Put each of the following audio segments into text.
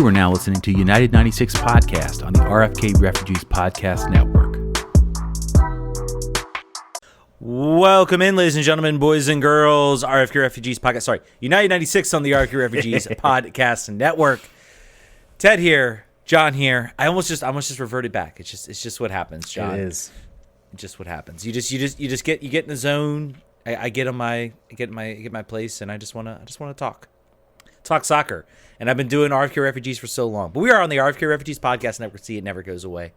are now listening to United 96 Podcast on the RFK Refugees Podcast Network. Welcome in, ladies and gentlemen, boys and girls, RFK Refugees Podcast. Sorry, United 96 on the RFK Refugees Podcast Network. Ted here, John here. I almost just reverted back. It's just what happens, John. It is. It's just what happens. You get in the zone. I get my place, and I just wanna talk soccer. And I've been doing RFK Refugees for so long. But we are on the RFK Refugees Podcast Network. See, it never goes away.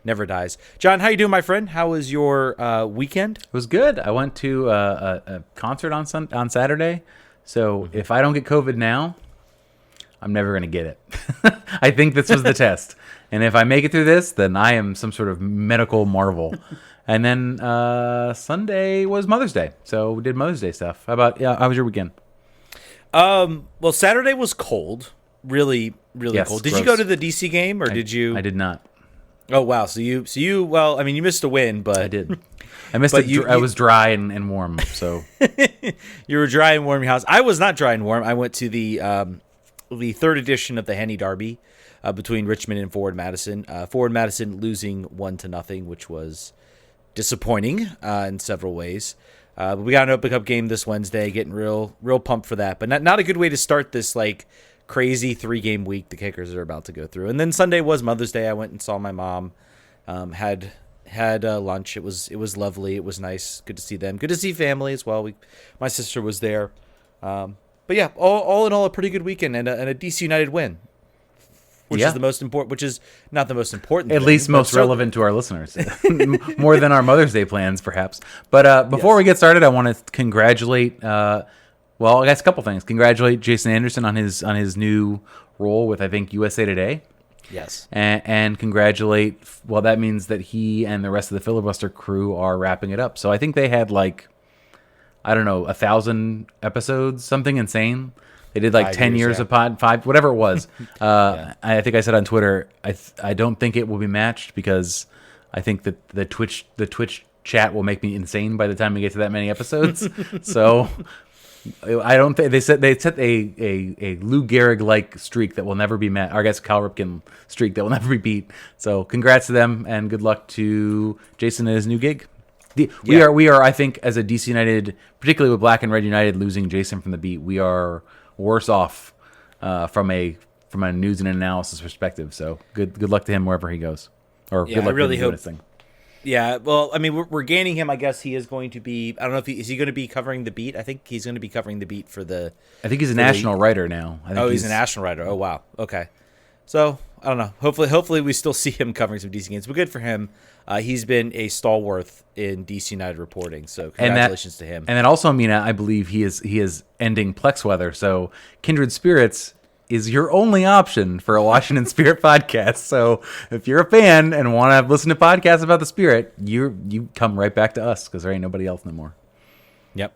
Never dies. John, how you doing, my friend? How was your weekend? It was good. I went to a concert on Saturday. So if I don't get COVID now, I'm never going to get it. I think this was the test. And if I make it through this, then I am some sort of medical marvel. And then Sunday was Mother's Day. So we did Mother's Day stuff. How was your weekend? Well, Saturday was cold. Really cold. Did gross. you go to the DC game, or did you? I did not. Oh, wow. So you well, I mean, you missed a win, but I did. I missed it. I was dry and warm, so. You were dry and warm in your house. I was not dry and warm. I went to the third edition of the Henny Derby between Richmond and Forward Madison. Forward Madison losing 1-0, which was disappointing in several ways. But we got an Open Cup game this Wednesday, getting real pumped for that. But not a good way to start this crazy 3-game week the Kickers are about to go through. And then Sunday was Mother's Day. I went and saw my mom. Had lunch. It was lovely. It was nice. Good to see them. Good to see family as well. My sister was there. But yeah, all in all, a pretty good weekend and a DC United win. Which is the most important. Which is not the most important. At least most relevant to our listeners, more than our Mother's Day plans, perhaps. But before we get started, I want to congratulate. I guess a couple things. Congratulate Jason Anderson on his new role with, I think, USA Today. Yes. And congratulate. Well, that means that he and the rest of the filibuster crew are wrapping it up. So I think they had 1,000 episodes, something insane. They did 10 years of five, whatever it was. I think I said on Twitter, I don't think it will be matched because I think that the Twitch chat will make me insane by the time we get to that many episodes. So I don't think they set a Lou Gehrig streak that will never be met. Or I guess Cal Ripken streak that will never be beat. So congrats to them and good luck to Jason and his new gig. We are I think, as a DC United, particularly with Black and Red United losing Jason from the beat, we are worse off from a news and analysis perspective. So good luck to him wherever he goes. Or good luck I really to him hope. Yeah, well, I mean, we're gaining him. I guess he is going to be. I don't know if is he going to be covering the beat. I think he's going to be covering the beat for the. I think he's a national writer now. He's a national writer. Oh wow. Okay. So I don't know. Hopefully we still see him covering some DC games. But good for him. He's been a stalwart in DC United reporting. So congratulations to him. And then also, Mina, I believe he is ending Plex weather. So Kindred Spirits is your only option for a Washington Spirit podcast. So if you're a fan and want to listen to podcasts about the Spirit, you come right back to us because there ain't nobody else no more. Yep.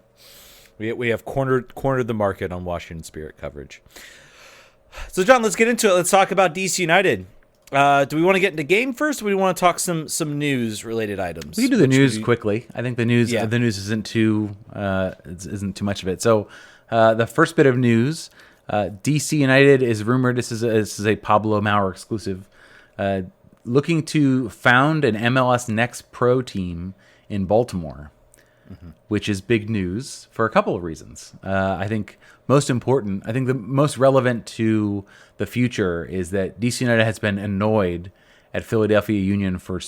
We have cornered the market on Washington Spirit coverage. So, John, let's get into it. Let's talk about DC United. Do we want to get into game first, or do we want to talk some news-related items? We can do the news quickly. I think the news isn't too much of it. So the first bit of news, DC United is rumored, this is a Pablo Maurer exclusive, looking to found an MLS Next Pro team in Baltimore, which is big news for a couple of reasons. I think the most relevant to the future is that DC United has been annoyed at Philadelphia Union for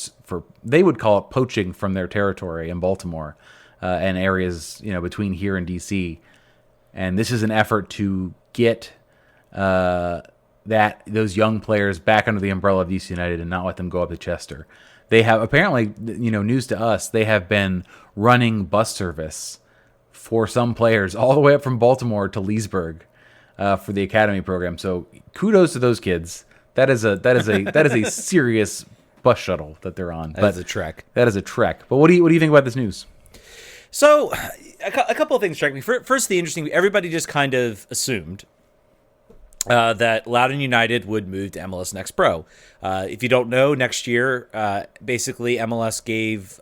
they would call it poaching from their territory in Baltimore and areas between here and DC, and this is an effort to get those young players back under the umbrella of DC United and not let them go up to Chester. They have apparently, news to us, they have been running bus service for some players all the way up from Baltimore to Leesburg for the academy program. So kudos to those kids. That is a serious bus shuttle that they're on. That is a trek. That is a trek. But what do you think about this news? So a couple of things strike me. First, the interesting. Everybody just kind of assumed that Loudoun United would move to MLS Next Pro. If you don't know, next year, basically MLS gave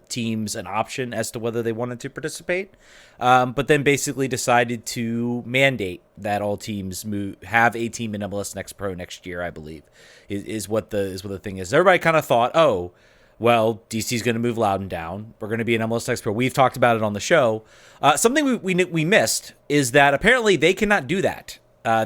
teams an option as to whether they wanted to participate, but then basically decided to mandate that all teams have a team in MLS Next Pro next year. I believe is what the thing is. Everybody kind of thought, oh, well, DC's going to move Loudoun down. We're going to be in MLS Next Pro. We've talked about it on the show. Something we missed is that apparently they cannot do that.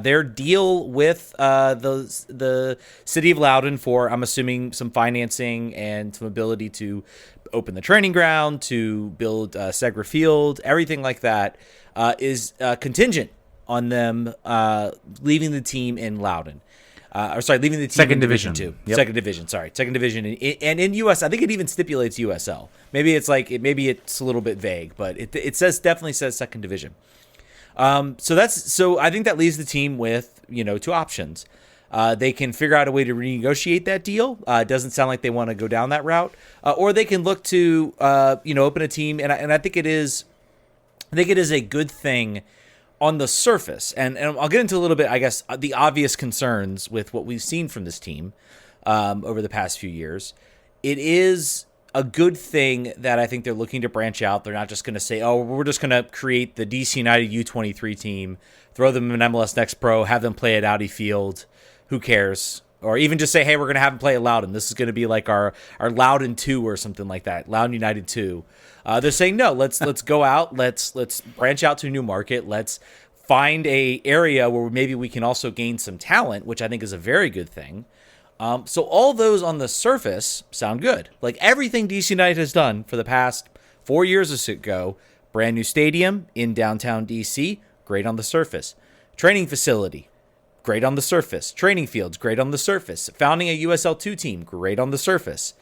Their deal with the city of Loudoun for, I'm assuming, some financing and some ability to open the training ground, to build Segra Field, everything like that, is contingent on them leaving the team in Loudoun. Leaving the team Second in Division 2. Yep. Second Division. And in US, I think it even stipulates USL. Maybe it's a little bit vague, but it definitely says Second Division. So I think that leaves the team with, two options. They can figure out a way to renegotiate that deal. It doesn't sound like they want to go down that route, or they can look to, open a team. And I think it is a good thing on the surface. And I'll get into a little bit, I guess, the obvious concerns with what we've seen from this team, over the past few years. It is a good thing that I think they're looking to branch out. They're not just going to say, oh, we're just going to create the DC United U23 team, throw them in MLS Next Pro, have them play at Audi Field. Who cares? Or even just say, hey, we're going to have them play at Loudoun. This is going to be like our Loudoun 2 or something like that, Loudoun United 2. They're saying, no, let's go out. Let's branch out to a new market. Let's find a area where maybe we can also gain some talent, which I think is a very good thing. So all those on the surface sound good. Like everything DC United has done for the past 4 years or so ago, brand new stadium in downtown DC, great on the surface. Training facility, great on the surface. Training fields, great on the surface. Founding a USL2 team, great on the surface.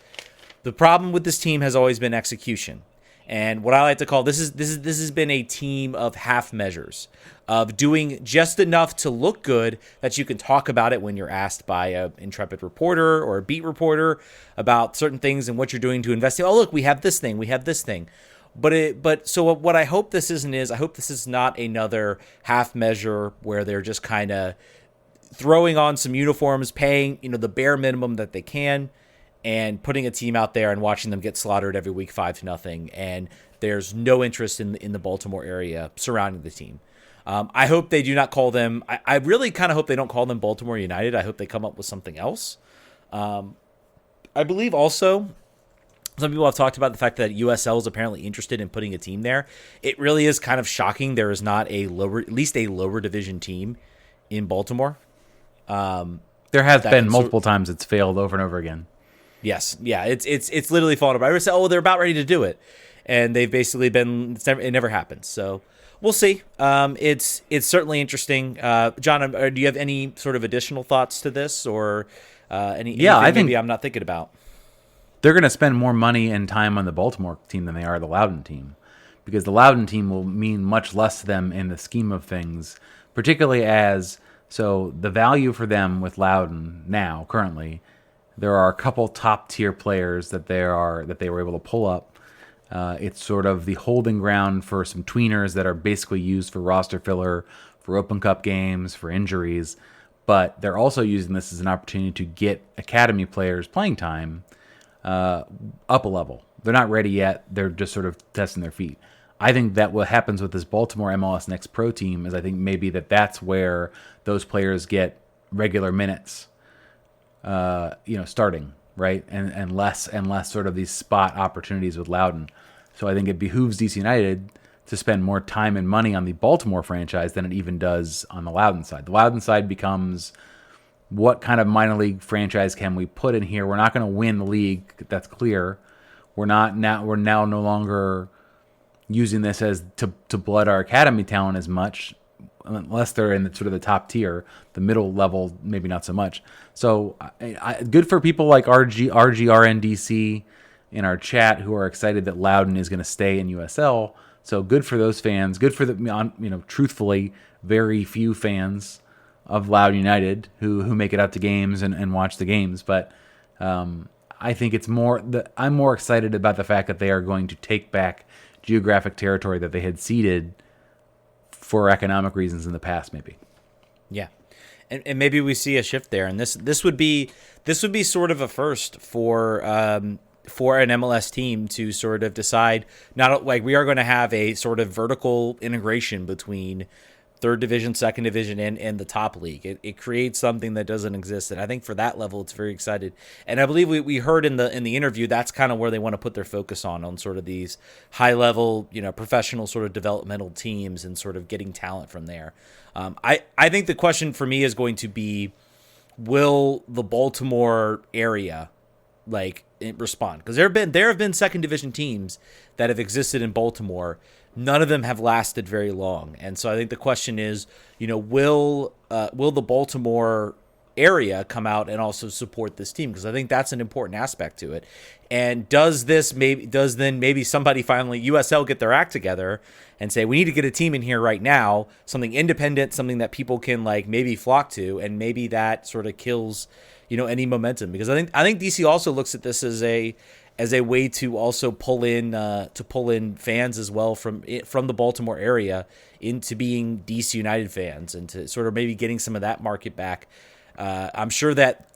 The problem with this team has always been execution. And what I like to call this has been a team of half measures, of doing just enough to look good that you can talk about it when you're asked by an intrepid reporter or a beat reporter about certain things and what you're doing to invest. Oh, look, we have this thing. So what I hope this isn't is I hope this is not another half measure where they're just kind of throwing on some uniforms, paying the bare minimum that they can, and putting a team out there and watching them get slaughtered every week 5-0, and there's no interest in the Baltimore area surrounding the team. I hope they do not call them. I really kind of hope they don't call them Baltimore United. I hope they come up with something else. I believe also some people have talked about the fact that USL is apparently interested in putting a team there. It really is kind of shocking there is not at least a lower division team in Baltimore. There has been multiple times it's failed over and over again. Yes, yeah, it's literally fallen apart. I would say, oh, they're about ready to do it, and they've basically been. It never happens. So we'll see. It's certainly interesting. John, do you have any sort of additional thoughts to this, or anything I think maybe I'm not thinking about? They're going to spend more money and time on the Baltimore team than they are the Loudoun team, because the Loudoun team will mean much less to them in the scheme of things, particularly so the value for them with Loudoun now currently. There are a couple top-tier players that they were able to pull up. It's sort of the holding ground for some tweeners that are basically used for roster filler, for Open Cup games, for injuries. But they're also using this as an opportunity to get academy players playing time up a level. They're not ready yet. They're just sort of testing their feet. I think that what happens with this Baltimore MLS Next Pro team is I think maybe that's where those players get regular minutes. Starting, right? And less sort of these spot opportunities with Loudoun. So I think it behooves DC United to spend more time and money on the Baltimore franchise than it even does on the Loudoun side. The Loudoun side becomes, what kind of minor league franchise can we put in here? We're not going to win the league. That's clear. We're now no longer using this as to blood our academy talent as much, unless they're in the sort of the top tier. The middle level, maybe not so much. So good for people like RGRNDC in our chat who are excited that Loudoun is going to stay in USL. So good for those fans. Good for truthfully, very few fans of Loudoun United who make it out to games and watch the games. But I think it's I'm more excited about the fact that they are going to take back geographic territory that they had ceded for economic reasons in the past, maybe. Yeah. And maybe we see a shift there, and this would be sort of a first for an MLS team to sort of decide, not like we are going to have a sort of vertical integration between third division, second division, and the top league. It creates something that doesn't exist, and I think for that level, it's very excited. And I believe we heard in the interview that's kind of where they want to put their focus on sort of these high level, professional sort of developmental teams and sort of getting talent from there. I think the question for me is going to be, will the Baltimore area respond? Because there have been second division teams that have existed in Baltimore. None of them have lasted very long, and so I think the question is, will the Baltimore area come out and also support this team? Because I think that's an important aspect to it. And does maybe somebody finally, USL, get their act together and say, we need to get a team in here right now, something independent, something that people can maybe flock to, and maybe that sort of kills any momentum. Because I think DC also looks at this as a way to also pull in fans as well from the Baltimore area into being DC United fans, and to sort of maybe getting some of that market back. I'm sure that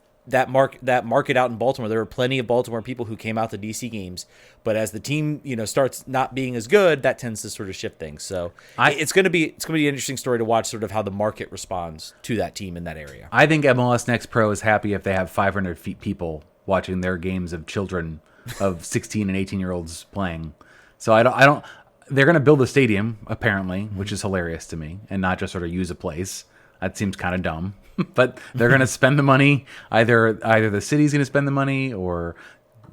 market out in Baltimore, there were plenty of Baltimore people who came out to DC games, but as the team starts not being as good, that tends to sort of shift things. So it's going to be an interesting story to watch, sort of how the market responds to that team in that area. I think MLS Next Pro is happy if they have 500 people watching their games of children of 16 and 18-year-olds playing. So I don't. They're going to build a stadium apparently, which is hilarious to me, and not just sort of use a place. That seems kind of dumb. But they're going to spend the money. Either the city's going to spend the money, or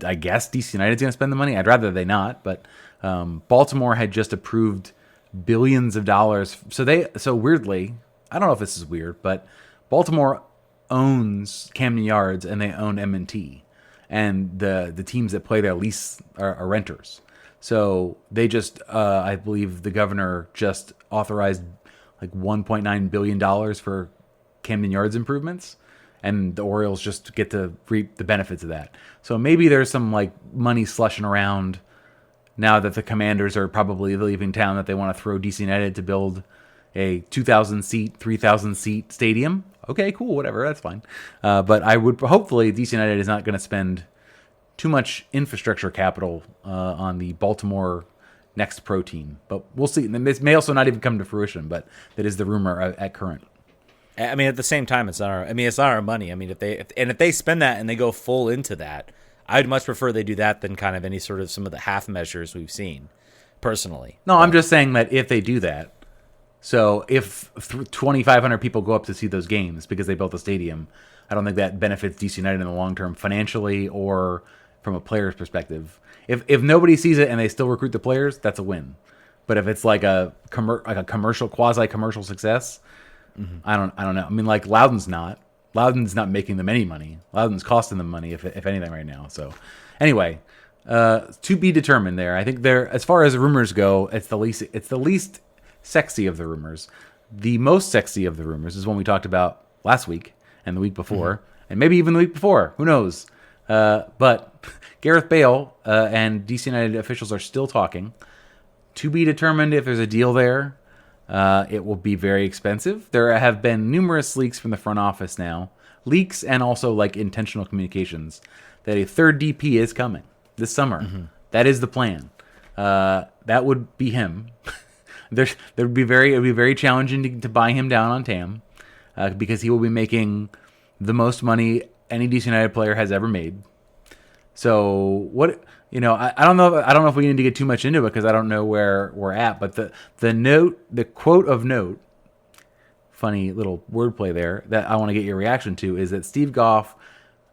I guess DC United's going to spend the money. I'd rather they not. But Baltimore had just approved billions of dollars. So weirdly, I don't know if this is weird, but Baltimore owns Camden Yards and they own M&T. And the teams that play there are renters. So they just, I believe the governor just authorized $1.9 billion for Camden Yards improvements, and the Orioles just get to reap the benefits of that. So maybe there's some money slushing around now that the Commanders are probably leaving town, that they want to throw DC United to build a 2,000 seat, 3,000 seat stadium. Okay, cool, whatever, that's fine. But I would hopefully DC United is not going to spend too much infrastructure capital on the Baltimore Next Pro team. But we'll see. And this may also not even come to fruition, but that is the rumor at current. I mean, at the same time, it's not our money. I mean, if they spend that and they go full into that, I'd much prefer they do that than kind of any sort of some of the half measures we've seen, personally. No, I'm just saying that if they do that, so if 2,500 people go up to see those games because they built a stadium, I don't think that benefits DC United in the long term financially or from a player's perspective. If nobody sees it and they still recruit the players, that's a win. But if it's like a commercial, quasi-commercial success, I don't know. I mean, Loudoun's not making them any money. Loudoun's costing them money, if anything, right now. So anyway, to be determined there. I think as far as rumors go, it's the least sexy of the rumors. The most sexy of the rumors is one we talked about last week and the week before, and maybe even the week before. Who knows? But Gareth Bale and DC United officials are still talking. To be determined if there's a deal there. It will be very expensive. There have been numerous leaks from the front office now. Leaks and also intentional communications that a third DP is coming this summer. That is the plan. That would be him. It would be very challenging to buy him down on TAM because he will be making the most money any DC United player has ever made. So what I don't know if we need to get too much into it because I don't know where we're at. But the quote of note, funny little wordplay there that I want to get your reaction to is that Steve Goff,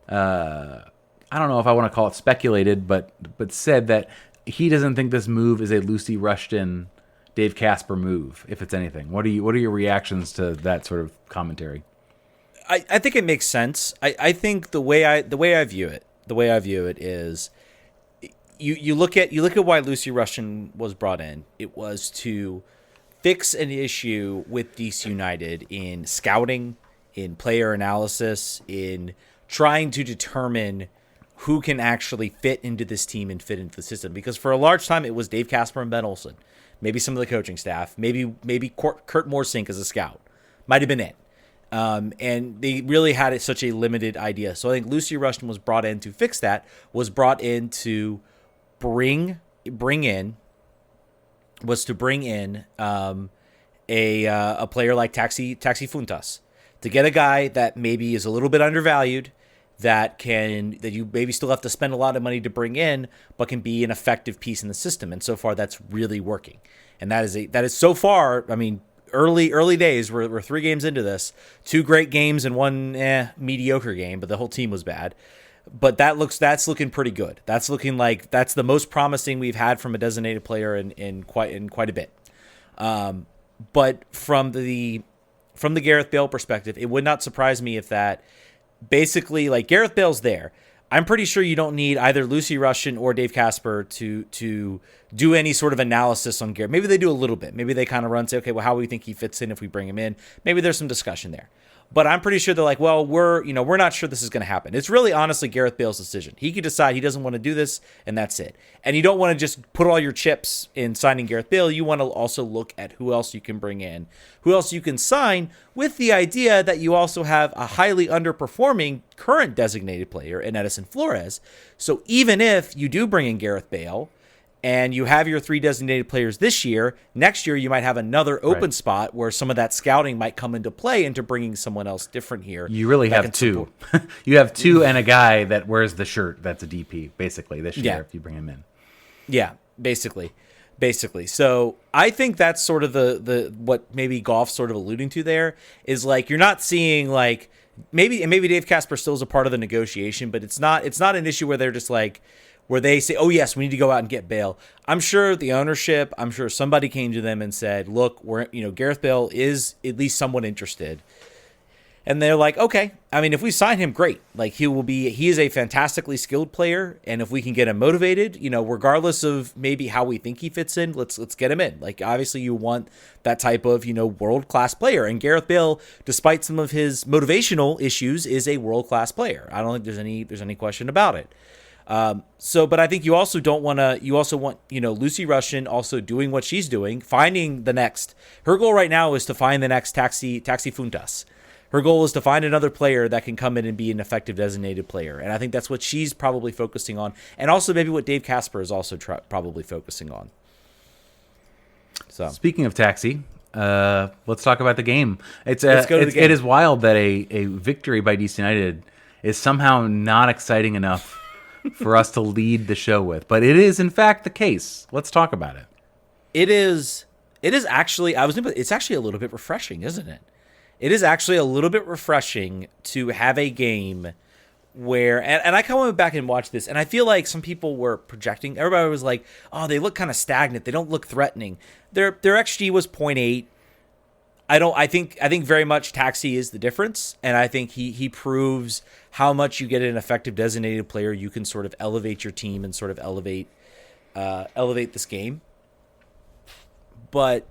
I don't know if I want to call it speculated, but said that he doesn't think this move is a Lucy Rushton, Dave Casper move, if it's anything. What are your reactions to that sort of commentary? I think it makes sense. I think the way I view it is you look at why Lucy Rushton was brought in. It was to fix an issue with DC United in scouting, in player analysis, in trying to determine who can actually fit into this team and fit into the system. Because for a large time it was Dave Casper and Ben Olsen, maybe some of the coaching staff, maybe Kurt Morsink as a scout, might have been it. And they really had such a limited idea. So I think Lucy Rushton was brought in to fix that, was brought in to bring in a player like Taxi Funtas, to get a guy that maybe is a little bit undervalued, that you maybe still have to spend a lot of money to bring in, but can be an effective piece in the system. And so far, that's really working. And that is so far. I mean, early days. We're 3 games into this, 2 great games and 1 mediocre game, but the whole team was bad. But that's looking pretty good. That's looking like that's the most promising we've had from a designated player in quite a bit. But from the Gareth Bale perspective, it would not surprise me if that basically, like, Gareth Bale's there. I'm pretty sure you don't need either Lucy Rushton or Dave Casper to do any sort of analysis on Gareth. Maybe they do a little bit. Maybe they kind of say, okay, well, how do we think he fits in if we bring him in? Maybe there's some discussion there. But I'm pretty sure they're like, well, we're not sure this is going to happen. It's really honestly Gareth Bale's decision. He could decide he doesn't want to do this, and that's it. And you don't want to just put all your chips in signing Gareth Bale. You want to also look at who else you can bring in, who else you can sign, with the idea that you also have a highly underperforming current designated player in Edison Flores. So even if you do bring in Gareth Bale, and you have your 3 designated players this year, next year you might have another open spot where some of that scouting might come into play into bringing someone else different here. You really have 2. You have 2 and a guy that wears the shirt that's a DP, basically, this year, if you bring him in. Yeah, basically. So I think that's sort of the what maybe Goff's sort of alluding to there, is like, you're not seeing like maybe Dave Casper still is a part of the negotiation, but it's not an issue where they're just like, where they say, oh, yes, we need to go out and get Bale. I'm sure the ownership, I'm sure somebody came to them and said, look, Gareth Bale is at least somewhat interested. And they're like, okay, I mean, if we sign him, great. Like, he is a fantastically skilled player. And if we can get him motivated, regardless of maybe how we think he fits in, let's get him in. Like, obviously you want that type of, world-class player. And Gareth Bale, despite some of his motivational issues, is a world-class player. I don't think there's any question about it. But I think you also want, Lucy Rushton also doing what she's doing, finding the next. Her goal right now is to find the next Taxi Funtas. Her goal is to find another player that can come in and be an effective designated player. And I think that's what she's probably focusing on. And also maybe what Dave Casper is also probably focusing on. So, speaking of Taxi, let's talk about the game. It is wild that a victory by DC United is somehow not exciting enough for us to lead the show with, but it is in fact the case. Let's talk about it. It is actually, it's actually a little bit refreshing, isn't it? It is actually a little bit refreshing to have a game where, and I kind of went back and watched this, and I feel like some people were projecting. Everybody was like, oh, they look kind of stagnant. They don't look threatening. Their XG was 0.8. I think very much Taxi is the difference, and I think he proves how much you get an effective designated player. You can sort of elevate your team and sort of elevate this game. But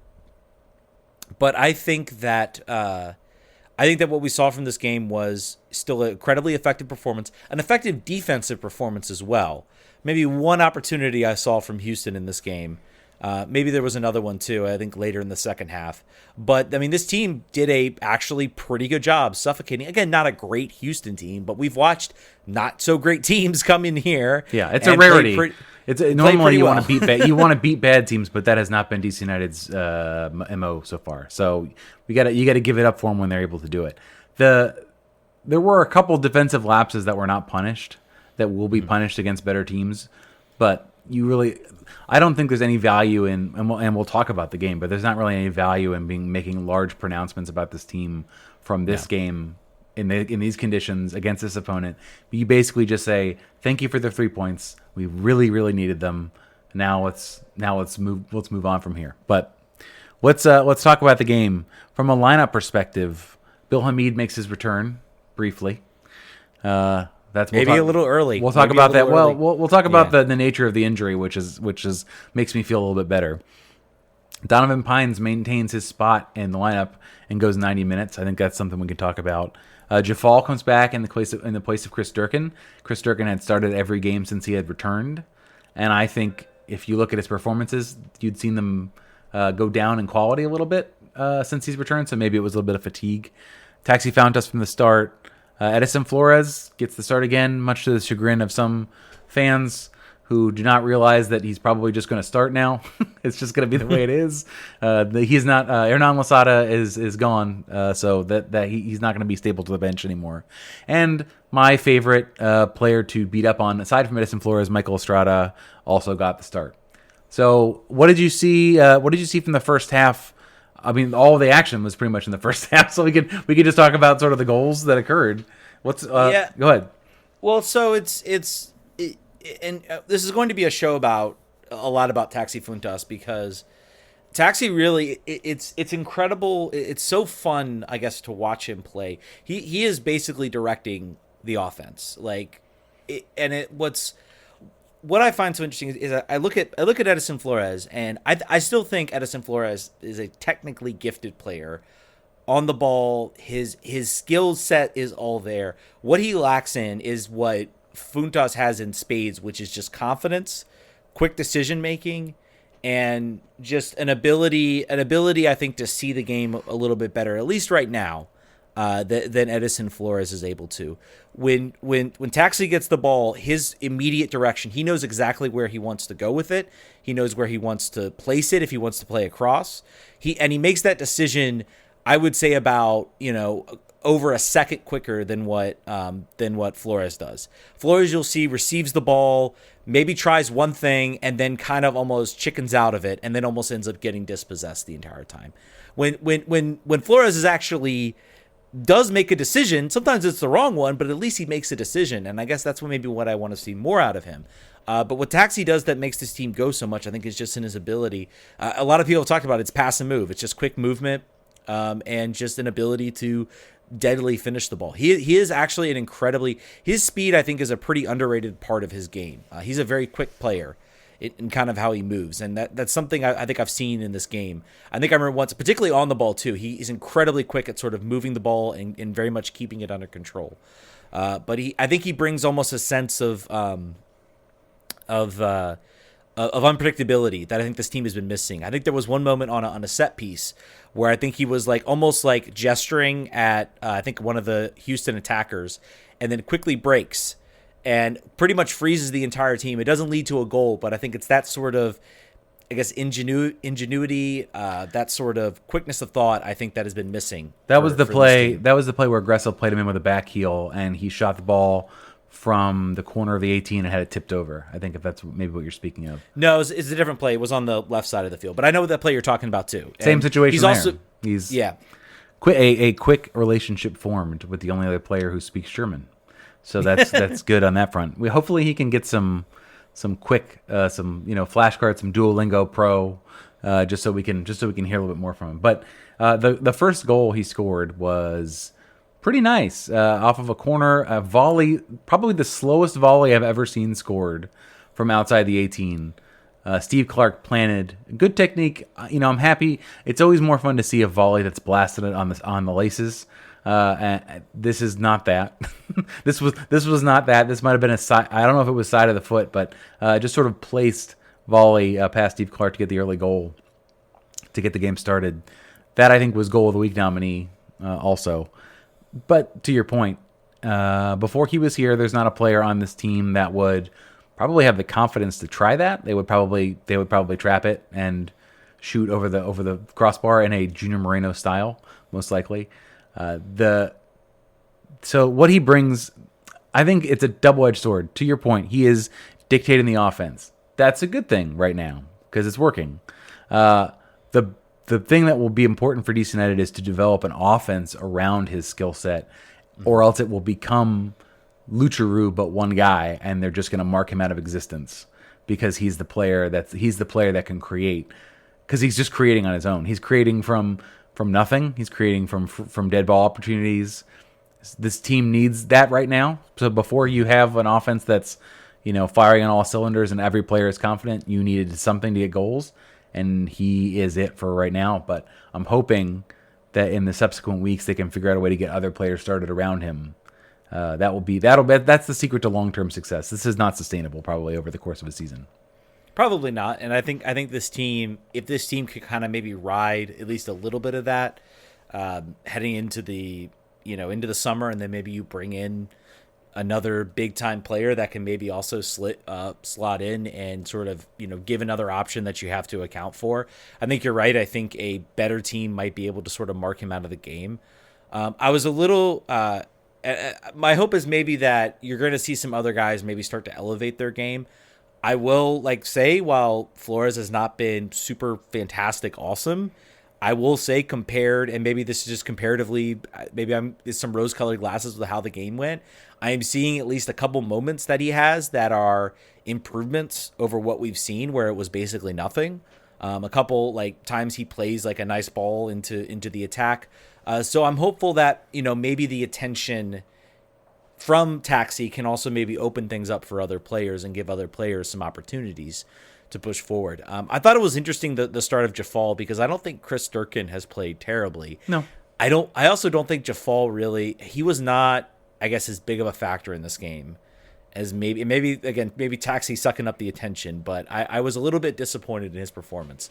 I think that what we saw from this game was still an incredibly effective performance, an effective defensive performance as well. Maybe one opportunity I saw from Houston in this game. Maybe there was another one too, I think later in the second half. But I mean, this team did a actually pretty good job suffocating. Again, not a great Houston team, but we've watched not so great teams come in here. Yeah, it's a rarity. Normally you want to beat bad teams, but that has not been DC United's MO so far. So you got to give it up for them when they're able to do it. There were a couple defensive lapses that were not punished, that will be punished against better teams, but I don't think there's any value in, and we'll talk about the game, but there's not really any value in making large pronouncements about this team from this game in these conditions against this opponent. But you basically just say, thank you for the 3 points. We really, really needed them. Now let's move on from here. But let's talk about the game from a lineup perspective. Bill Hamid makes his return briefly. That's maybe a little early. We'll talk about that. Well, we'll talk about the nature of the injury, which makes me feel a little bit better. Donovan Pines maintains his spot in the lineup and goes 90 minutes. I think that's something we can talk about. Jafal comes back in the place of Chris Durkin. Chris Durkin had started every game since he had returned, and I think if you look at his performances, you'd seen them go down in quality a little bit since he's returned. So maybe it was a little bit of fatigue Taxi found us from the start. Edison Flores gets the start again, much to the chagrin of some fans who do not realize that he's probably just going to start now. It's just going to be the way it is. He's not. Hernan Losada is gone, so that he's not going to be stable to the bench anymore. And my favorite player to beat up on, aside from Edison Flores, Michael Estrada, also got the start. So what did you see? What did you see from the first half? I mean, all the action was pretty much in the first half. So we could just talk about sort of the goals that occurred. Go ahead. Well, so this is going to be a show about a lot about Taxi Funtas, because Taxi really, it's incredible. It's so fun, I guess, to watch him play. He is basically directing the offense. What I find so interesting is I look at Edison Flores, and I still think Edison Flores is a technically gifted player. On the ball, his skill set is all there. What he lacks in is what Funtas has in spades, which is just confidence, quick decision making, and just an ability I think to see the game a little bit better, at least right now, than Edison Flores is able to. When Taxi gets the ball, his immediate direction, he knows exactly where he wants to go with it. He knows where he wants to place it if he wants to play across. He makes that decision, I would say, about over a second quicker than what Flores does. Flores, you'll see, receives the ball, maybe tries one thing, and then kind of almost chickens out of it, and then almost ends up getting dispossessed the entire time. When Flores is actually does make a decision, sometimes it's the wrong one, but at least he makes a decision, and I guess that's what I want to see more out of him. But what Taxi does that makes this team go so much, I think, is just in his ability. A lot of people have talked about it's pass and move. It's just quick movement, and just an ability to deadly finish the ball. He is actually his speed, I think, is a pretty underrated part of his game. He's a very quick player in kind of how he moves, and that's something I think I've seen in this game. I think I remember once, particularly on the ball too, he's incredibly quick at sort of moving the ball and very much keeping it under control. But I think he brings almost a sense of unpredictability that I think this team has been missing. I think there was one moment on a set piece where I think he was almost gesturing at I think one of the Houston attackers, and then quickly breaks and pretty much freezes the entire team. It doesn't lead to a goal, but I think it's that sort of, I guess, ingenuity, that sort of quickness of thought, I think, that has been missing. That was the play. That was the play where Gressel played him in with a back heel, and he shot the ball from the corner of the 18 and had it tipped over. I think if that's maybe what you're speaking of. No, it's a different play. It was on the left side of the field, but I know that play you're talking about too. Same situation. He's there. also a quick relationship formed with the only other player who speaks German. So that's good on that front. Hopefully he can get some quick flashcards, some Duolingo Pro, just so we can hear a little bit more from him. But the first goal he scored was pretty nice, off of a corner, a volley, probably the slowest volley I've ever seen scored from outside the 18. Steve Clark planted, good technique. I'm happy. It's always more fun to see a volley that's blasted on the laces. And this is not that. This was not that. This might have been a side. I don't know if it was side of the foot, but just sort of placed volley past Steve Clark to get the early goal to get the game started. That, I think, was goal of the week nominee also. But to your point, before he was here, there's not a player on this team that would probably have the confidence to try that. They would probably trap it and shoot over the crossbar in a Junior Moreno style, most likely. So what he brings, I think it's a double-edged sword. To your point, he is dictating the offense. That's a good thing right now because it's working. The thing that will be important for DC United is to develop an offense around his skill set, or else it will become Lucharu but one guy, and they're just going to mark him out of existence because he's the player that can create, because he's just creating on his own. He's creating from nothing. He's creating from dead ball opportunities. This team needs that right now. So before you have an offense that's firing on all cylinders and every player is confident, you needed something to get goals. And he is it for right now. But I'm hoping that in the subsequent weeks they can figure out a way to get other players started around him. That's the secret to long-term success. This is not sustainable probably over the course of a season. Probably not. And I think this team, if this team could kind of maybe ride at least a little bit of that, heading into the into the summer, and then maybe you bring in another big time player that can maybe also slot in and sort of, give another option that you have to account for. I think you're right. I think a better team might be able to sort of mark him out of the game. I was a little, my hope is maybe that you're going to see some other guys maybe start to elevate their game. I will say, while Flores has not been super fantastic, awesome, I will say compared, and maybe this is just comparatively, maybe it's some rose-colored glasses with how the game went. I am seeing at least a couple moments that he has that are improvements over what we've seen, where it was basically nothing. A couple times he plays a nice ball into the attack. So I'm hopeful that maybe the attention from Taxi can also maybe open things up for other players and give other players some opportunities to push forward. I thought it was interesting the start of Jafal, because I don't think Chris Durkin has played terribly. No, I also don't think Jafal really. He was not, I guess, as big of a factor in this game as maybe Taxi sucking up the attention. But I was a little bit disappointed in his performance.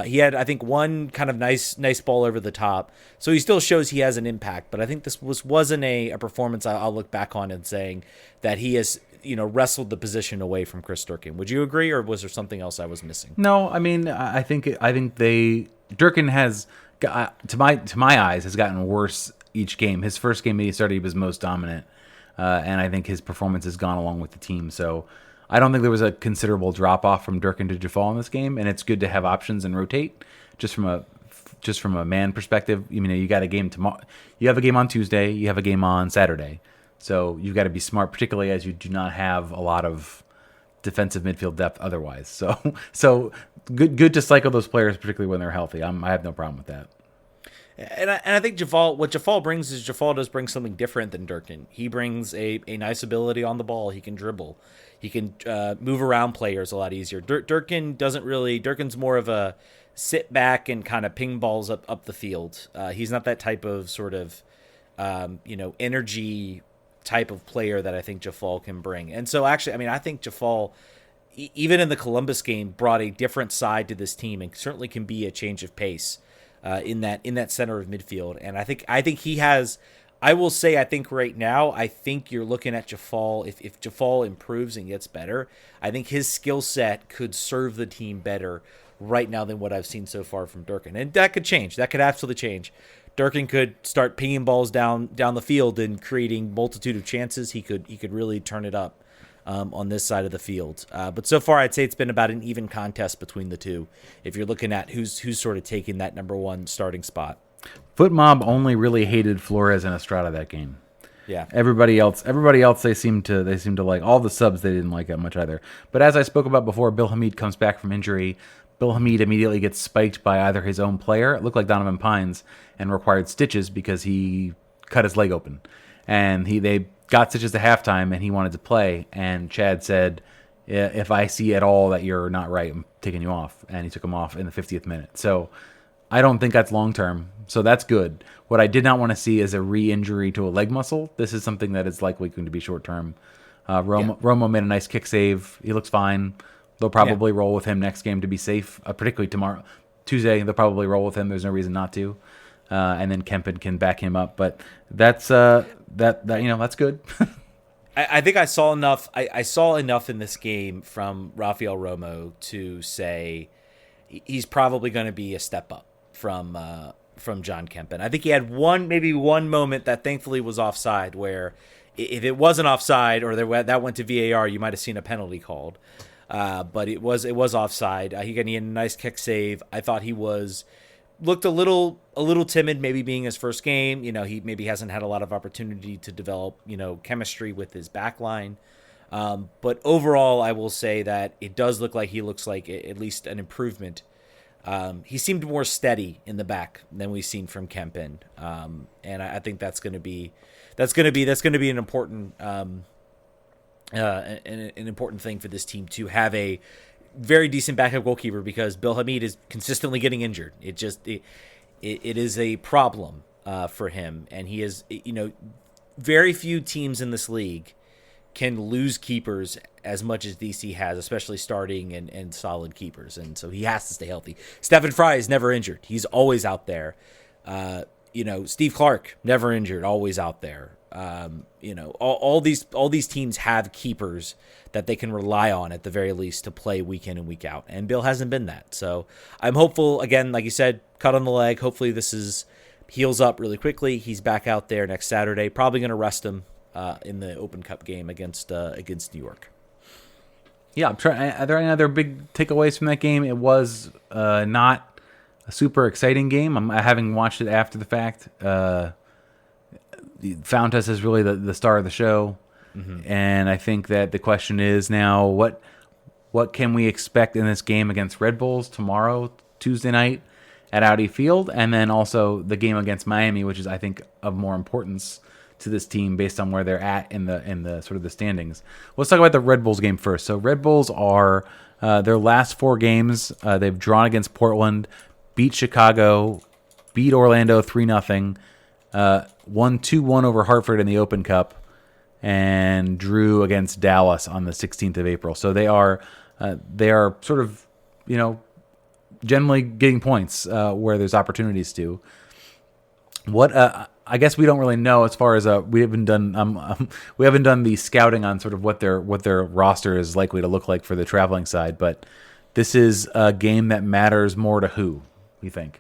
He had, I think, one kind of nice ball over the top, so he still shows he has an impact. But I think this wasn't a performance I'll look back on and saying that he has wrestled the position away from Chris Durkin. Would you agree, or was there something else I was missing? No, I mean, I think Durkin has, to my eyes, has gotten worse each game. His first game he started, he was most dominant, and I think his performance has gone along with the team. So I don't think there was a considerable drop off from Durkin to Jafal in this game, and it's good to have options and rotate. Just from a man perspective, you got a game tomorrow. You have a game on Tuesday. You have a game on Saturday. So you've got to be smart, particularly as you do not have a lot of defensive midfield depth otherwise. So good to cycle those players, particularly when they're healthy. I have no problem with that. And I think what Jafal brings is Jafal does bring something different than Durkin. He brings a nice ability on the ball. He can dribble. He can move around players a lot easier. Durkin doesn't really. Durkin's more of a sit back and kind of ping balls up the field. He's not that type of sort of energy type of player that I think Jafal can bring. And so actually, I think Jafal, even in the Columbus game, brought a different side to this team and certainly can be a change of pace in that center of midfield. And I think he has, I will say, I think right now, I think you're looking at Jafal, if Jafal improves and gets better, I think his skill set could serve the team better right now than what I've seen so far from Durkin. And that could change. That could absolutely change. Durkin could start pinging balls down the field and creating multitude of chances. He could really turn it up on this side of the field. But so far, I'd say it's been about an even contest between the two, if you're looking at who's sort of taking that number one starting spot. Foot Mob only really hated Flores and Estrada that game. Yeah. Everybody else they seem to like. All the subs they didn't like that much either. But as I spoke about before, Bill Hamid comes back from injury. Bill Hamid immediately gets spiked by either his own player, it looked like Donovan Pines, and required stitches because he cut his leg open. And they got stitches at halftime, and he wanted to play. And Chad said, if I see at all that you're not right, I'm taking you off. And he took him off in the 50th minute. So I don't think that's long-term. So that's good. What I did not want to see is a re-injury to a leg muscle. This is something that is likely going to be short-term. Romo made a nice kick save. He looks fine. They'll probably roll with him next game to be safe, particularly tomorrow. Tuesday, they'll probably roll with him. There's no reason not to. And then Kempin can back him up. But that's that's good. I think I saw enough. I saw enough in this game from Rafael Romo to say he's probably going to be a step up from John Kempin. I think he had maybe one moment that thankfully was offside, where if it wasn't offside or that went to VAR, you might have seen a penalty called. But it was offside. He had a nice kick save. I thought he looked a little timid, maybe being his first game. He maybe hasn't had a lot of opportunity to develop, chemistry with his back line. But overall, I will say that it does look like he looks like at least an improvement. He seemed more steady in the back than we've seen from Kempin. And I think that's going to be an important, an important thing for this team to have a very decent backup goalkeeper, because Bill Hamid is consistently getting injured. It is a problem for him, and he is, very few teams in this league can lose keepers as much as DC has, especially starting and solid keepers, and so he has to stay healthy. Stephen Fry is never injured; he's always out there. Steve Clark, never injured, always out there. All these teams have keepers that they can rely on at the very least to play week in and week out. And Bill hasn't been that. So I'm hopeful, again, like you said, cut on the leg. Hopefully this heals up really quickly. He's back out there next Saturday. Probably going to rest him in the Open Cup game against New York. Yeah, I'm trying. Are there any other big takeaways from that game? It was not a super exciting game. I having watched it after the fact. Fountas is really the star of the show, and I think that the question is now what can we expect in this game against Red Bulls tomorrow, Tuesday night at Audi Field, and then also the game against Miami, which is I think of more importance to this team based on where they're at in the sort of the standings. Let's talk about the Red Bulls game first. So Red Bulls are their last 4 games. They've drawn against Portland, beat Chicago, beat Orlando 3-0, won 2-1 over Hartford in the Open Cup, and drew against Dallas on the 16th of April. So they are sort of generally getting points where there's opportunities to. What I guess we don't really know as far as we haven't done the scouting on sort of what their roster is likely to look like for the traveling side, but this is a game that matters more to who we think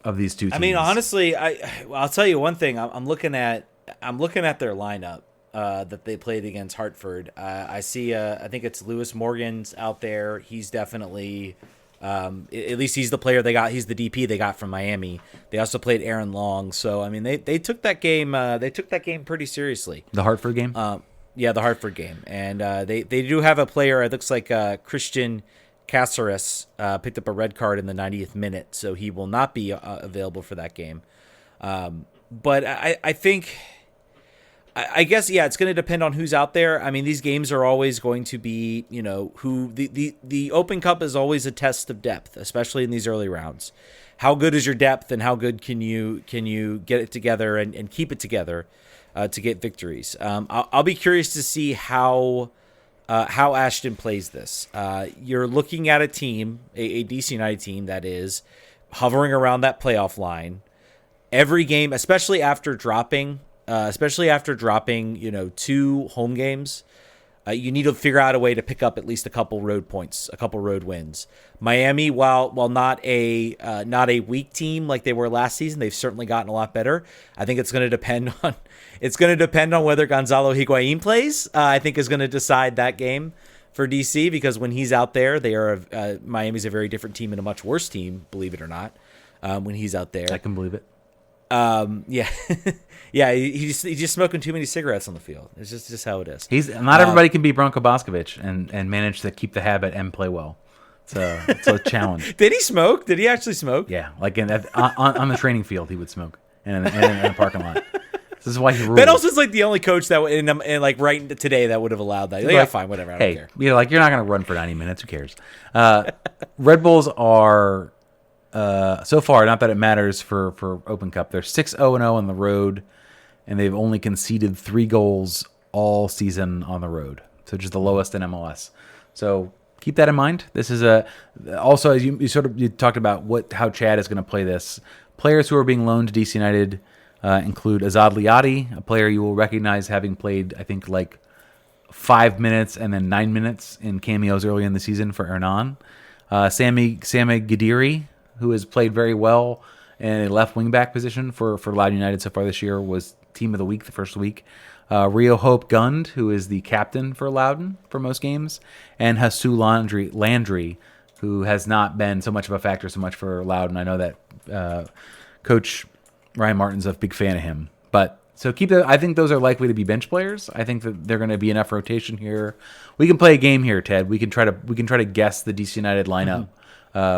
of these two teams. I mean, honestly, I'll tell you one thing. I'm looking at their lineup that they played against Hartford. I see I think it's Lewis Morgan's out there. He's definitely at least he's the player they got. He's the DP they got from Miami. They also played Aaron Long. So I mean, they took that game. They took that game pretty seriously. The Hartford game. Yeah, the Hartford game, and they do have a player. It looks like Christian Caceres picked up a red card in the 90th minute, so he will not be available for that game. But I think. I guess, yeah, it's going to depend on who's out there. I mean, these games are always going to be, who the Open Cup is always a test of depth, especially in these early rounds. How good is your depth, and how good can you get it together and keep it together to get victories? I'll be curious to see how Ashton plays this. You're looking at a team, a DC United team that is hovering around that playoff line every game, especially after dropping. 2 home games, you need to figure out a way to pick up at least a couple road points, a couple road wins. Miami, while not a weak team like they were last season, they've certainly gotten a lot better. I think it's going to depend on whether Gonzalo Higuain plays. I think is going to decide that game for DC, because when he's out there, Miami's a very different team and a much worse team, believe it or not. When he's out there, I can believe it. Yeah, yeah. He's just smoking too many cigarettes on the field. It's just how it is. Not everybody can be Branko Boskovic and manage to keep the habit and play well. It's a challenge. Did he smoke? Did he actually smoke? Yeah, like on the training field, he would smoke in a parking lot. This is why he rules. Ben Olsen's like the only coach that in like right today that would have allowed that. Like, yeah, fine, whatever. I don't care. You're not going to run for 90 minutes. Who cares? Red Bulls are. So far, not that it matters for Open Cup, they're 6-0-0 on the road, and they've only conceded 3 goals all season on the road, so just the lowest in MLS. So keep that in mind. This is also, as you talked about how Chad is going to play this. Players who are being loaned to DC United include Azad Liadi, a player you will recognize having played, I think, like 5 minutes and then 9 minutes in cameos early in the season for Hernan. Sami Guediri, who has played very well in a left wing-back position for Loudoun United so far this year, was Team of the Week the first week. Rio Hope Gund, who is the captain for Loudoun for most games, and Hasu Landry, who has not been so much of a factor so much for Loudoun. I know that Coach Ryan Martin's a big fan of him. I think those are likely to be bench players. I think that they're going to be enough rotation here. We can play a game here, Ted. We can try to guess the DC United lineup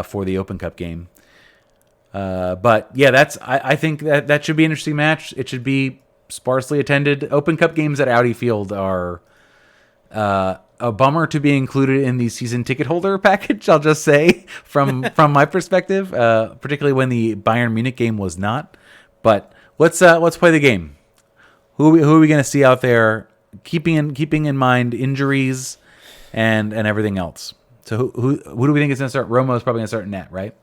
for the Open Cup game. But yeah, I think that should be an interesting match. It should be sparsely attended. Open Cup games at Audi Field are a bummer to be included in the season ticket holder package. I'll just say from my perspective, particularly when the Bayern Munich game was not. But let's play the game. Who are we going to see out there? Keeping in mind injuries and everything else. So who do we think is going to start? Romo is probably going to start in net, right?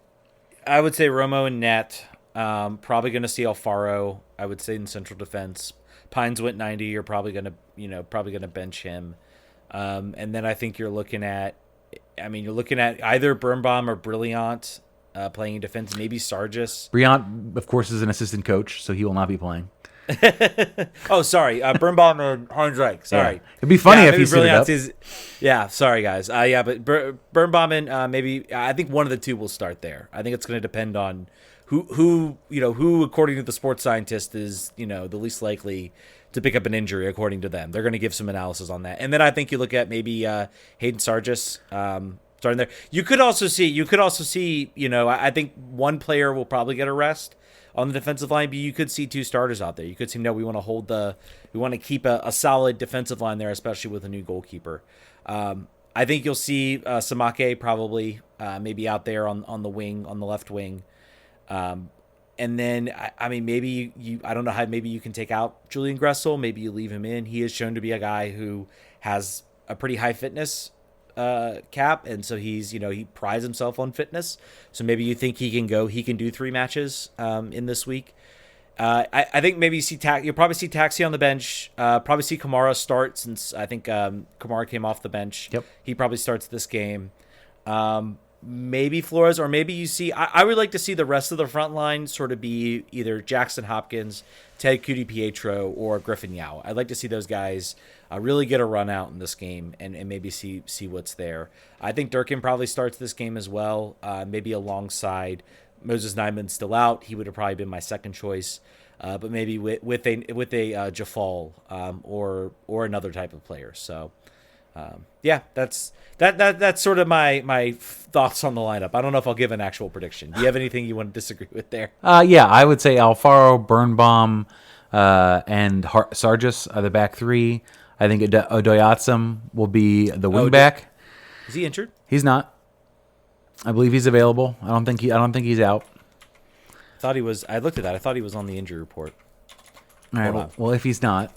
I would say Romo and net. Probably going to see Alfaro, I would say, in central defense. Pines went 90. You're probably going to bench him. And then I think you're looking at either Birnbaum or Brilliant playing in defense, maybe Sargis. Brilliant, of course, is an assistant coach, so he will not be playing. Oh, sorry. Birnbaum and Harndrake. Sorry. Yeah. It'd be funny if he suited up. Yeah, sorry, guys. But Birnbaum and maybe I think one of the two will start there. I think it's going to depend on who according to the sports scientist is the least likely to pick up an injury according to them. They're going to give some analysis on that. And then I think you look at maybe Hayden Sargis starting there. You could also see I think one player will probably get a rest on the defensive line, but you could see two starters out there. You could see, we want to keep a solid defensive line there, especially with a new goalkeeper. I think you'll see Samake probably maybe out there on the wing, on the left wing. And then, maybe I don't know how, maybe you can take out Julian Gressel. Maybe you leave him in. He is shown to be a guy who has a pretty high fitness cap, and so he prides himself on fitness. So maybe you think he can do 3 matches in this week. I think maybe you'll probably see Taxi on the bench. Probably see Kamara start, since I think Kamara came off the bench. Yep. He probably starts this game. Maybe Flores, or maybe you see. I would like to see the rest of the front line sort of be either Jackson Hopkins, Ted Pietro, or Griffin Yao. I'd like to see those guys really get a run out in this game and maybe see what's there. I think Durkin probably starts this game as well, maybe alongside Moses Nyman's still out. He would have probably been my second choice, but maybe with a Jafal or another type of player. So. That's sort of my thoughts on the lineup. I don't know if I'll give an actual prediction. Do you have anything you want to disagree with there? Yeah, I would say Alfaro, Birnbaum, and Sargis are the back 3. I think Odoyatsam will be the wing back. Is he injured? He's not. I believe he's available. I don't think he's out. Thought he was. I looked at that. I thought he was on the injury report. All right. Well, if he's not.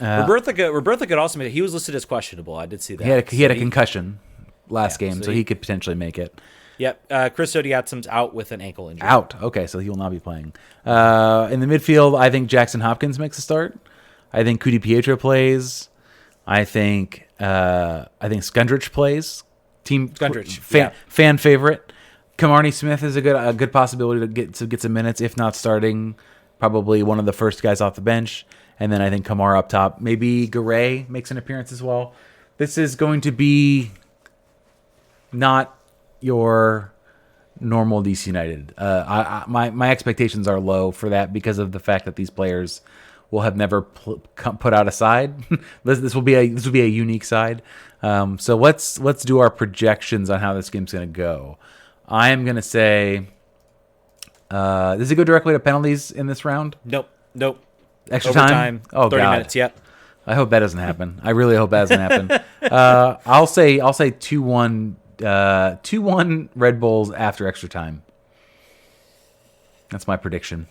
Roberta could also make it. He was listed as questionable. I did see that. He had a concussion last game, so he could potentially make it. Yep. Chris Odiatsam's out with an ankle injury. Out. Okay, so he will not be playing. In the midfield, I think Jackson Hopkins makes a start. I think Pietro plays. I think Skundrich plays. Team Skundrich, fan favorite. Camarnie Smith is a good possibility to get some minutes, if not starting. Probably one of the first guys off the bench. And then I think Kamara up top. Maybe Garay makes an appearance as well. This is going to be not your normal DC United. My expectations are low for that because of the fact that these players will have never put out a side. This will be a unique side. So let's do our projections on how this game's going to go. I am going to say, does it go directly to penalties in this round? Nope. Extra time? Oh, 30 God. minutes, yep. I hope that doesn't happen. I really hope that doesn't happen. I'll say 2-1 2-1 Red Bulls after extra time. That's my prediction.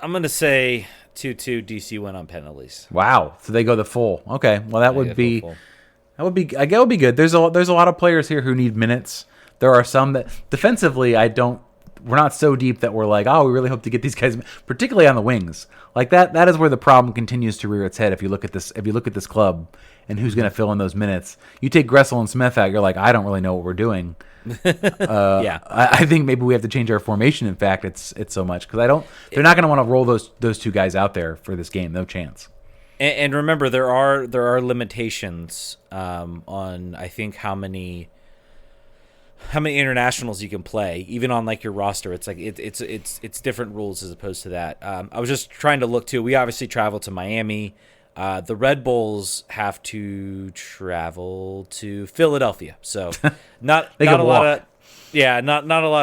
I'm going to say 2-2 DC win on penalties. Wow. So they go the full. Okay. Well, that would be good. There's a lot of players here who need minutes. There are some that defensively we're not so deep that we're like, we really hope to get these guys, particularly on the wings. Like that is where the problem continues to rear its head. If you look at this club and who's going to fill in those minutes, you take Gressel and Smith out, you're like, I don't really know what we're doing. Yeah, I think maybe we have to change our formation. In fact, it's so much because they're not going to want to roll those two guys out there for this game. No chance. And remember, there are limitations on I think how many internationals you can play, even on like your roster. It's like it's different rules as opposed to that. I was just trying to look too. We obviously travel to Miami. The Red Bulls have to travel to Philadelphia, so not a lot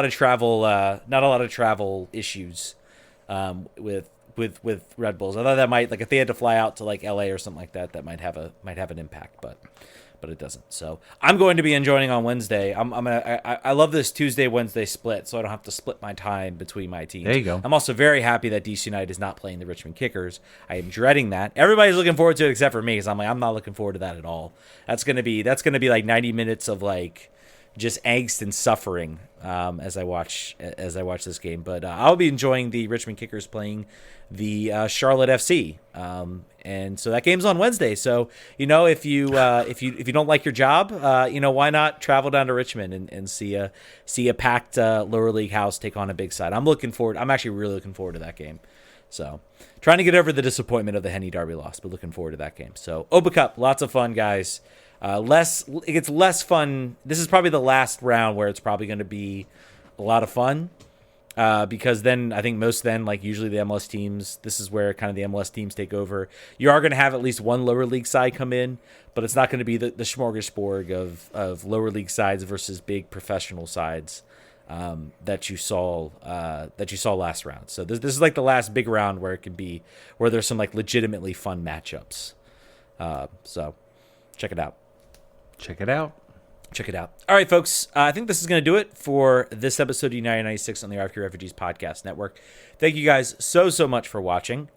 of travel issues with Red Bulls. I thought that might, like, if they had to fly out to like LA or something like that might have an impact, but it doesn't. So I'm going to be enjoying on Wednesday. I love this Tuesday-Wednesday split, so I don't have to split my time between my teams. There you go. I'm also very happy that DC United is not playing the Richmond Kickers. I am dreading that. Everybody's looking forward to it except for me, because I'm not looking forward to that at all. That's gonna be like 90 minutes of like just angst and suffering as I watch this game. But I'll be enjoying the Richmond Kickers playing the Charlotte FC, and so that game's on Wednesday. So if you don't like your job, why not travel down to Richmond and see a packed lower league house take on a big side. I'm actually really looking forward to that game. So trying to get over the disappointment of the Henny Derby loss, but looking forward to that game. So Oba Cup, lots of fun, guys. It gets less fun. This is probably the last round where it's probably going to be a lot of fun, because then I think usually the MLS teams, this is where kind of the MLS teams take over. You are going to have at least one lower league side come in, but it's not going to be the smorgasbord of lower league sides versus big professional sides that you saw last round. So this is like the last big round where there's some like legitimately fun matchups. So check it out. Check it out. All right, folks. I think this is going to do it for this episode of United 96 on the RFK Refugees Podcast Network. Thank you guys so much for watching.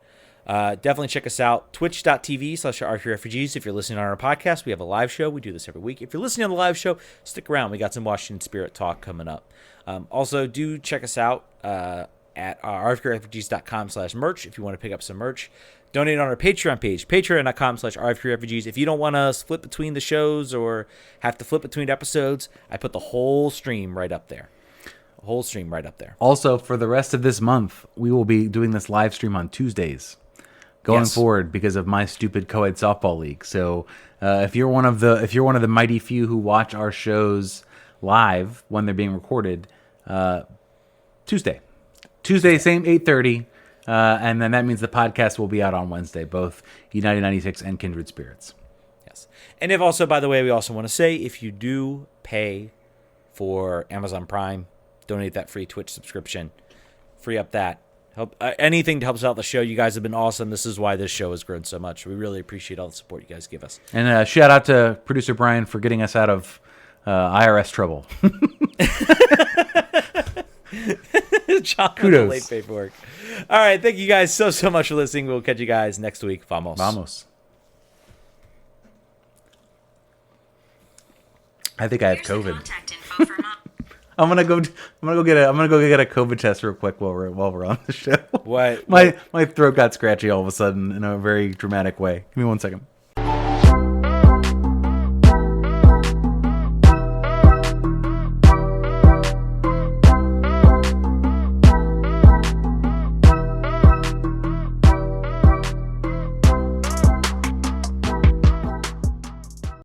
Definitely check us out, twitch.tv/RFK Refugees. If you're listening on our podcast, we have a live show. We do this every week. If you're listening on the live show, stick around. We got some Washington Spirit talk coming up. Also, do check us out at rfkrefugees.com/merch if you want to pick up some merch. Donate on our Patreon page, patreon.com/rfkrefugees. If you don't want to flip between the shows or have to flip between episodes, I put the whole stream right up there. Also, for the rest of this month, we will be doing this live stream on Tuesdays going forward because of my stupid co-ed softball league. So if you're one of the mighty few who watch our shows live when they're being recorded, Tuesday, same 8:30. And then that means the podcast will be out on Wednesday, both United 96 and Kindred Spirits. Yes. And if also, by the way, we also want to say, if you do pay for Amazon Prime, donate that free Twitch subscription, free up that. Help anything to help us out the show. You guys have been awesome. This is why this show has grown so much. We really appreciate all the support you guys give us. And shout out to producer Brian for getting us out of IRS trouble. John, kudos. Late paperwork. All right, thank you guys so much for listening. We'll catch you guys next week. Vamos. I think I have COVID. I'm gonna go get a COVID test real quick while we're on the show. What? My throat got scratchy all of a sudden in a very dramatic way. Give me 1 second.